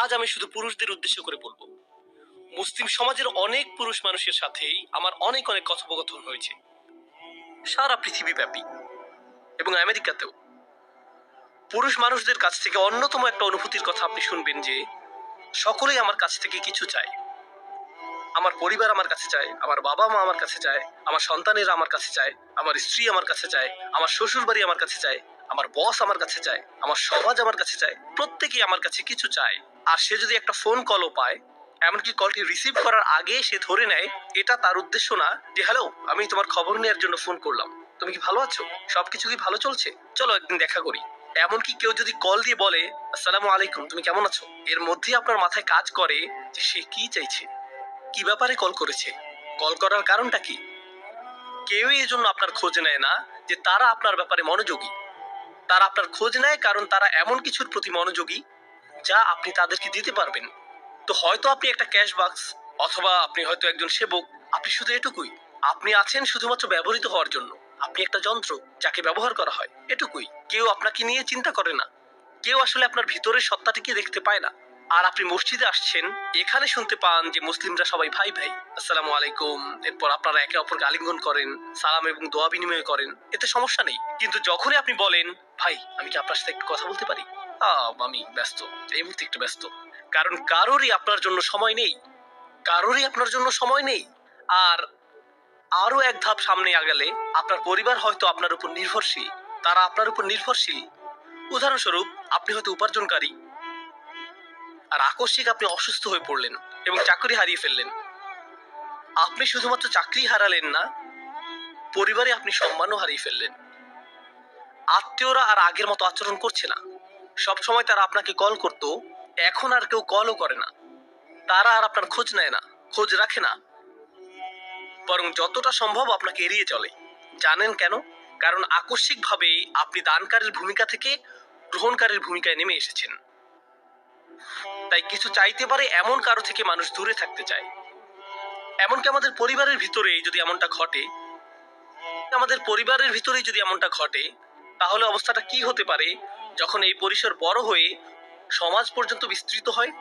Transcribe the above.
আজ আমি শুধু পুরুষদের উদ্দেশ্য করে বলবো, মুসলিম সমাজের অনেক পুরুষ মানুষের সাথেই আমার অনেক অনেক কথোপকথন হয়েছে, সারা পৃথিবীব্যাপী এবং আমেরিকাতেও। পুরুষ মানুষদের কাছ থেকে অন্যতম একটা অনুভূতির কথা আপনি শুনবেন যে সকলেই আমার কাছ থেকে কিছু চায়। আমার পরিবার আমার কাছে চায়, আমার বাবা মা আমার কাছে চায়, আমার সন্তানেরা আমার কাছে চায়, আমার স্ত্রী আমার কাছে চায়, আমার শ্বশুর বাড়ি আমার কাছে চায়, আমার বস আমার কাছে চায়, আমার সমাজ আমার কাছে চায়, প্রত্যেকেই আমার কাছে কিছু চায়। আর সে যদি একটা ফোন কলও পায়, এমনকি কলটি রিসিভ করার আগে সে ধরে নেয় এটা তার উদ্দেশ্য না যে হ্যালো, আমি তোমার খবর নেওয়ার জন্য ফোন করলাম, তুমি কি ভালো আছো, সবকিছু কি ভালো চলছে, চলো একদিন দেখা করি। এমনকি কেউ যদি কল দিয়ে বলে আসসালামু আলাইকুম, তুমি কেমন আছো, এর মধ্যে আপনার মাথায় কাজ করে যে সে কি চাইছে, কি ব্যাপারে কল করেছে, কল করার কারণটা কি। কেউই এজন্য আপনার খোঁজ নেয় না যে তারা আপনার ব্যাপারে মনোযোগী। তারা আপনার খোঁজ নেয় কারণ তারা এমন কিছুর প্রতি মনোযোগী যা আপনি তাদেরকে দিতে পারবেন। তো হয়তো আপনি একটা ক্যাশ বাক্স, অথবা আপনি হয়তো একজন সেবক, আপনি শুধু এটুকুই। আপনি আছেন শুধুমাত্র ব্যবহৃত হওয়ার জন্য। আপনি একটা যন্ত্র যাকে ব্যবহার করা হয়, এটুকুই। কেউ আপনাকে নিয়ে চিন্তা করে না, কেউ আসলে আপনার ভিতরের সত্তাটিকে দেখতে পায় না। আর আপনি মসজিদে আসছেন, এখানে শুনতে পান যে মুসলিমরা সবাই ভাই ভাই, আসসালামু আলাইকুম, এরপর আপনারা একে অপরকে আলিঙ্গন করেন, সালাম এবং দোয়া বিনিময় করেন, এতে সমস্যা নেই। কিন্তু যখনই আপনি বলেন ভাই আমি কি আপনার সাথে একটু কথা বলতে পারি, আমি ব্যস্ত, এই মুহূর্তে একটু ব্যস্ত, কারণ কারোরই আপনার জন্য সময় নেই, কারোরই আপনার জন্য সময় নেই। আর আরো এক ধাপ সামনে আগালে আপনার পরিবার হয়তো আপনার উপর নির্ভরশীল, তারা আপনার উপর নির্ভরশীল। উদাহরণস্বরূপ আপনি হয়তো উপার্জনকারী, আর আকস্মিক আপনি অসুস্থ হয়ে পড়লেন এবং চাকরি হারিয়ে ফেললেন। আপনি শুধুমাত্র চাকরি হারালেন না, পরিবারে আপনি সম্মানও হারিয়ে ফেললেন। আত্মীয়রা আর আগের মতো আচরণ করছে না। সবসময় তারা আপনাকে কল করতো, এখন আর কেউ কলও করে না। তারা আর আপনার খোঁজ নেয় না, খোঁজ রাখে না, বরং যতটা সম্ভব আপনাকে এড়িয়ে চলে। জানেন কেন? কারণ আকস্মিকভাবে আপনি দানকারীর ভূমিকা থেকে গ্রহণকারীর ভূমিকায় নেমে এসেছেন। তাই কিছু চাইতে পারে এমন কারো থেকে মানুষ দূরে থাকতে চায়। এমনকি আমাদের পরিবারের ভিতরেই যদি এমনটা ঘটে, তাহলে অবস্থাটা কি হতে পারে যখন এই পরিসর বড় হয়ে সমাজ পর্যন্ত বিস্তৃত হয়।